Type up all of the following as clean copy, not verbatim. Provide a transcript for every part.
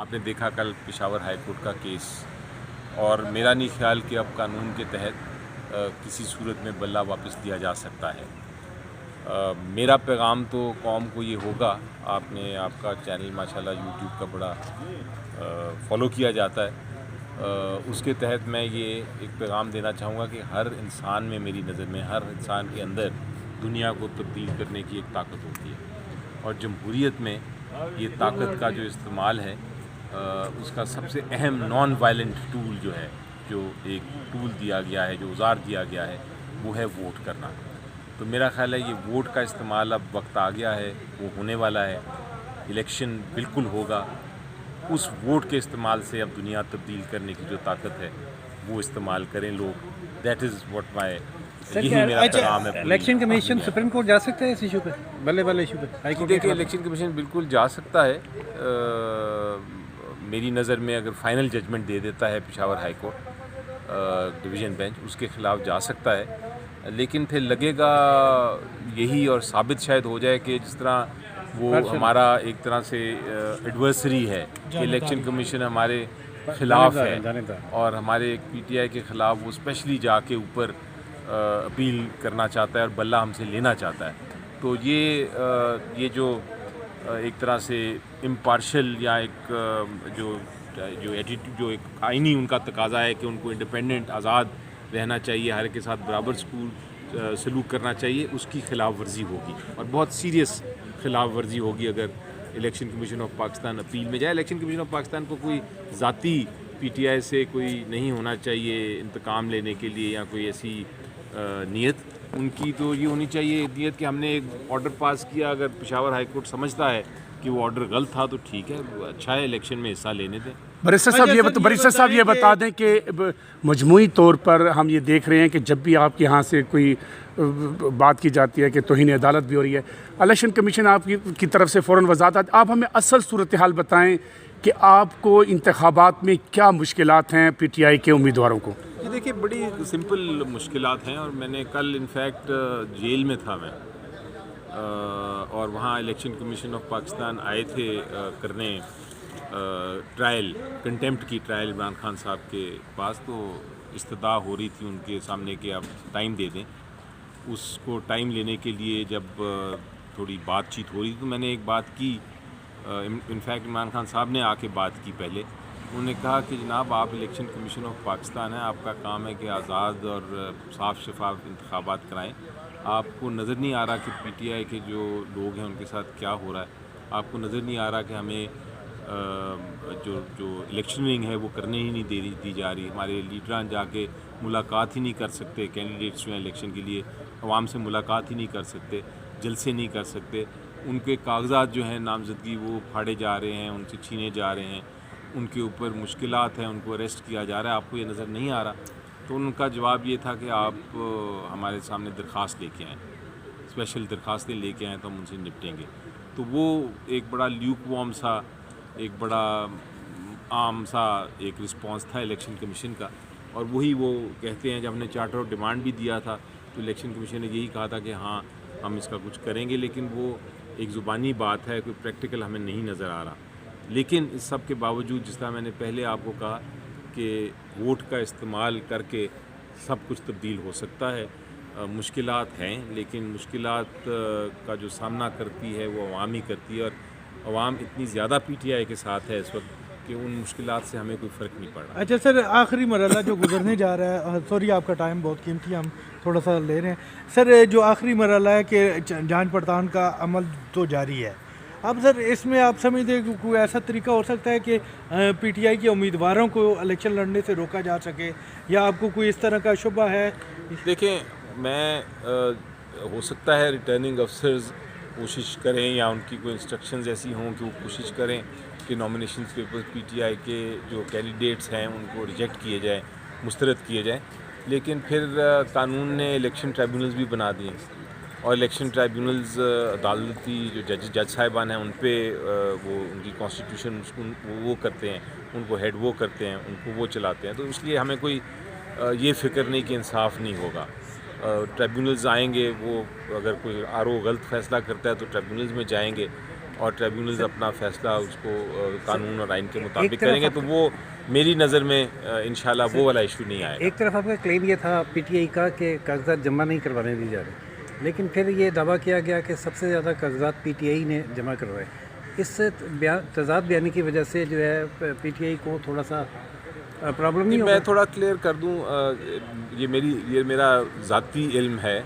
آپ نے دیکھا کل پشاور ہائی کورٹ کا کیس، اور میرا نہیں خیال کہ اب قانون کے تحت کسی صورت میں بلہ واپس لیا جا سکتا ہے۔ میرا پیغام تو قوم کو یہ ہوگا، آپ کا چینل ماشاءاللہ یوٹیوب کا بڑا فالو کیا جاتا ہے، اس کے تحت میں یہ ایک پیغام دینا چاہوں گا کہ ہر انسان میں، میری نظر میں ہر انسان کے اندر دنیا کو تبدیل کرنے کی ایک طاقت ہوتی ہے، اور جمہوریت میں یہ طاقت کا جو استعمال ہے، اس کا سب سے اہم نان وائلنٹ ٹول جو ہے، جو ایک ٹول دیا گیا ہے، جو اوزار دیا گیا ہے، وہ ہے ووٹ کرنا۔ تو میرا خیال ہے یہ ووٹ کا استعمال اب وقت آ گیا ہے، وہ ہونے والا ہے، الیکشن بالکل ہوگا۔ اس ووٹ کے استعمال سے اب دنیا تبدیل کرنے کی جو طاقت ہے وہ استعمال کریں لوگ۔ دیٹ از واٹ مائی، یہی میرا پیغام ہے۔ الیکشن کمیشن سپریم کورٹ جا سکتا ہے اس ایشو پہ، بلے والے ایشو پہ؟ ہائی کورٹ دیکھیں، الیکشن کمیشن بالکل جا سکتا ہے، میری نظر میں اگر فائنل ججمنٹ دے دیتا ہے Peshawar high court division bench, اس کے خلاف جا سکتا ہے، لیکن پھر لگے گا یہی، اور ثابت شاید ہو جائے کہ جس طرح وہ ہمارا ایک طرح سے ایڈورسری ہے کہ الیکشن کمیشن ہمارے خلاف ہے، اور ہمارے پی ٹی آئی کے خلاف وہ اسپیشلی جا کے اوپر اپیل کرنا چاہتا ہے اور بلہ ہم سے لینا چاہتا ہے۔ تو یہ جو ایک طرح سے امپارشل یا ایک جو ایٹیٹیوڈ، جو ایک آئینی ان کا تقاضا ہے کہ ان کو انڈیپینڈنٹ، آزاد رہنا چاہیے، ہر کے ساتھ برابر سلوک کرنا چاہیے، اس کی خلاف ورزی ہوگی، اور بہت سیریس خلاف ورزی ہوگی اگر election commission of Pakistan appeal میں جائے۔ الیکشن کمیشن آف پاکستان کو کوئی ذاتی پی ٹی آئی سے کوئی نہیں ہونا چاہیے انتقام لینے کے لیے، یا کوئی ایسی نیت ان کی تو یہ ہونی چاہیے نیت کہ ہم نے ایک آرڈر پاس کیا، اگر پشاور ہائی کورٹ سمجھتا ہے کہ وہ آرڈر غلط تھا تو ٹھیک ہے، اچھا ہے، الیکشن میں حصہ لینے دیں۔ بریسٹر صاحب یہ بتا دیں کہ مجموعی طور پر ہم یہ دیکھ رہے ہیں کہ جب بھی آپ کے یہاں سے کوئی بات کی جاتی ہے کہ توہین عدالت بھی ہو رہی ہے، الیکشن کمیشن آپ کی طرف سے فوراً وضاحت، آپ ہمیں اصل صورتحال بتائیں کہ آپ کو انتخابات میں کیا مشکلات ہیں پی ٹی آئی کے امیدواروں کو؟ دیکھیے، بڑی سمپل مشکلات ہیں، اور میں نے کل انفیکٹ جیل میں تھا میں، اور وہاں الیکشن کمیشن آف پاکستان آئے تھے کرنے ٹرائل، کنٹیمپٹ کی ٹرائل عمران خان صاحب کے پاس، تو استدعا ہو رہی تھی ان کے سامنے کہ آپ ٹائم دے دیں۔ اس کو ٹائم لینے کے لیے جب تھوڑی بات چیت ہو رہی تھی تو میں نے ایک بات کی، انفیکٹ عمران خان صاحب نے آ کے بات کی پہلے، انہوں نے کہا کہ جناب آپ الیکشن کمیشن آف پاکستان ہیں، آپ کا کام ہے کہ آزاد اور صاف شفاف انتخابات کرائیں، آپ کو نظر نہیں آ رہا کہ پی ٹی آئی کے جو لوگ ہیں ان کے ساتھ کیا ہو رہا ہے؟ آپ کو نظر نہیں آ رہا کہ ہمیں جو الیکشننگ ہے وہ کرنے ہی نہیں دی جا رہی؟ ہمارے لیڈران جا کے ملاقات ہی نہیں کر سکتے، کینڈیڈیٹس جو ہیں الیکشن کے لیے عوام سے ملاقات ہی نہیں کر سکتے، جلسے نہیں کر سکتے، ان کے کاغذات جو ہیں نامزدگی وہ پھاڑے جا رہے ہیں، ان سے چھینے جا رہے ہیں، ان کے اوپر مشکلات ہیں، ان کو اریسٹ کیا جا رہا ہے، آپ کو یہ نظر نہیں آ رہا؟ تو ان کا جواب یہ تھا کہ آپ ہمارے سامنے درخواست لے کے آئیں، اسپیشل درخواستیں لے کے آئیں تو ہم ان سے نپٹیں گے۔ تو وہ ایک بڑا لیوک وارم سا، ایک بڑا عام سا ایک رسپانس تھا الیکشن کمیشن کا، اور وہی وہ کہتے ہیں جب ہم نے چارٹر آف ڈیمانڈ بھی دیا تھا تو الیکشن کمیشن نے یہی کہا تھا کہ ہاں ہم اس کا کچھ کریں گے، لیکن وہ ایک زبانی بات ہے، کوئی پریکٹیکل ہمیں نہیں نظر آ رہا۔ لیکن اس سب کے باوجود، جس طرح میں نے پہلے آپ کو کہا کہ ووٹ کا استعمال کر کے سب کچھ تبدیل ہو سکتا ہے، مشکلات ہیں، لیکن مشکلات کا جو سامنا کرتی ہے وہ عوام ہی کرتی ہے، اور عوام اتنی زیادہ پی ٹی آئی کے ساتھ ہے اس وقت کہ ان مشکلات سے ہمیں کوئی فرق نہیں پڑ رہا۔ اچھا سر، آخری مرحلہ جو گزرنے جا رہا ہے، سوری آپ کا ٹائم بہت قیمتی ہے، ہم تھوڑا سا لے رہے ہیں سر، جو آخری مرحلہ ہے کہ جانچ پڑتال کا عمل تو جاری ہے، اب سر اس میں آپ سمجھتے ہیں کہ کوئی ایسا طریقہ ہو سکتا ہے کہ پی ٹی آئی کے امیدواروں کو الیکشن لڑنے سے روکا جا سکے، یا آپ کو کوئی اس طرح کا شبہ ہے؟ دیکھیں، میں ہو سکتا ہے ریٹرننگ افسرز کوشش کریں، یا ان کی کوئی انسٹرکشنز ایسی ہوں کہ وہ کوشش کریں کہ نامینیشنز پیپر پی ٹی آئی کے جو کینڈیڈیٹس ہیں ان کو ریجیکٹ کیے جائیں، مسترد کیے جائیں، لیکن پھر قانون نے الیکشن ٹرائبیونلز بھی بنا دیے، اور الیکشن ٹرائبیونلز عدالتی جو جج صاحبان ہیں ان پہ وہ ان کی کانسٹیٹیوشن وہ کرتے ہیں، ان کو ہیڈ وہ کرتے ہیں، ان کو وہ چلاتے ہیں، تو اس لیے ہمیں کوئی یہ فکر نہیں کہ انصاف نہیں ہوگا۔ ٹرائبیونلز آئیں گے، وہ اگر کوئی آر او غلط فیصلہ کرتا ہے تو ٹرائبیونلز میں جائیں گے، اور ٹریبیونلز اپنا فیصلہ اس کو قانون اور آئین کے مطابق کریں گے تو وہ میری نظر میں انشاءاللہ وہ والا ایشو نہیں آئے گا۔ ایک طرف آپ کا کلیم یہ تھا پی ٹی آئی کا کہ کاغذات جمع نہیں کروانے دی جا رہے، لیکن پھر یہ دعویٰ کیا گیا کہ سب سے زیادہ کاغذات پی ٹی آئی نے جمع کروائے۔ اس تضاد بیانی کی وجہ سے جو ہے پی ٹی آئی کو تھوڑا سا پرابلم نہیں ہوگا؟ میں تھوڑا کلیئر کر دوں، یہ میرا ذاتی علم ہے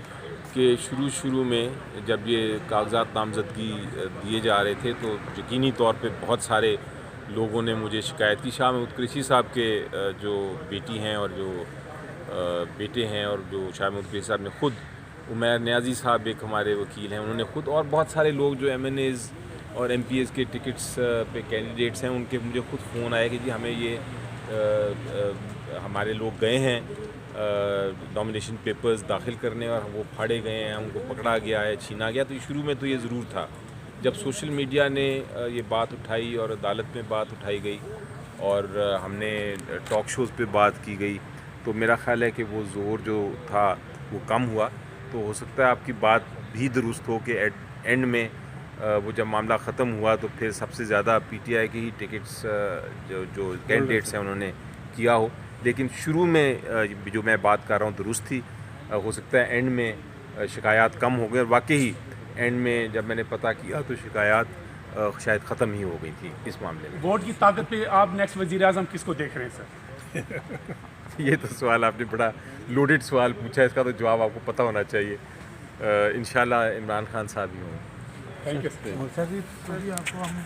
کہ شروع میں جب یہ کاغذات نامزدگی دیے جا رہے تھے تو یقینی طور پہ بہت سارے لوگوں نے مجھے شکایت کی۔ شاہ محمود قریشی صاحب کے جو بیٹی ہیں اور جو بیٹے ہیں اور جو شاہ محمود قریشی صاحب نے خود، عمیر نیازی صاحب ایک ہمارے وکیل ہیں، انہوں نے خود، اور بہت سارے لوگ جو ایم این ایز اور ایم پی ایز کے ٹکٹس پہ کینڈیڈیٹس ہیں، ان کے مجھے خود فون آیا کہ جی ہمیں یہ ہمارے لوگ گئے ہیں نامینیشن پیپرز داخل کرنے اور وہ پھاڑے گئے ہیں، ان کو پکڑا گیا ہے، چھینا گیا۔ تو شروع میں تو یہ ضرور تھا، جب سوشل میڈیا نے یہ بات اٹھائی اور عدالت میں بات اٹھائی گئی اور ہم نے ٹاک شوز پہ بات کی گئی تو میرا خیال ہے کہ وہ زور جو تھا وہ کم ہوا۔ تو ہو سکتا ہے آپ کی بات بھی درست ہو کہ اینڈ میں وہ جب معاملہ ختم ہوا تو پھر سب سے زیادہ پی ٹی آئی کے ہی ٹکٹس جو کینڈیڈیٹس ہیں انہوں نے کیا ہو، لیکن شروع میں جو میں بات کر رہا ہوں درست تھی۔ ہو سکتا ہے اینڈ میں شکایات کم ہو گئی، اور واقعی اینڈ میں جب میں نے پتہ کیا تو شکایات شاید ختم ہی ہو گئی تھی اس معاملے میں۔ ووٹ کی طاقت پہ آپ نیکسٹ وزیر اعظم کس کو دیکھ رہے ہیں سر؟ یہ تو سوال آپ نے بڑا لوڈڈ سوال پوچھا، اس کا تو جواب آپ کو پتہ ہونا چاہیے۔ انشاءاللہ عمران خان صاحب ہی ہوں۔ Thank you. سر جی آپ کو ہم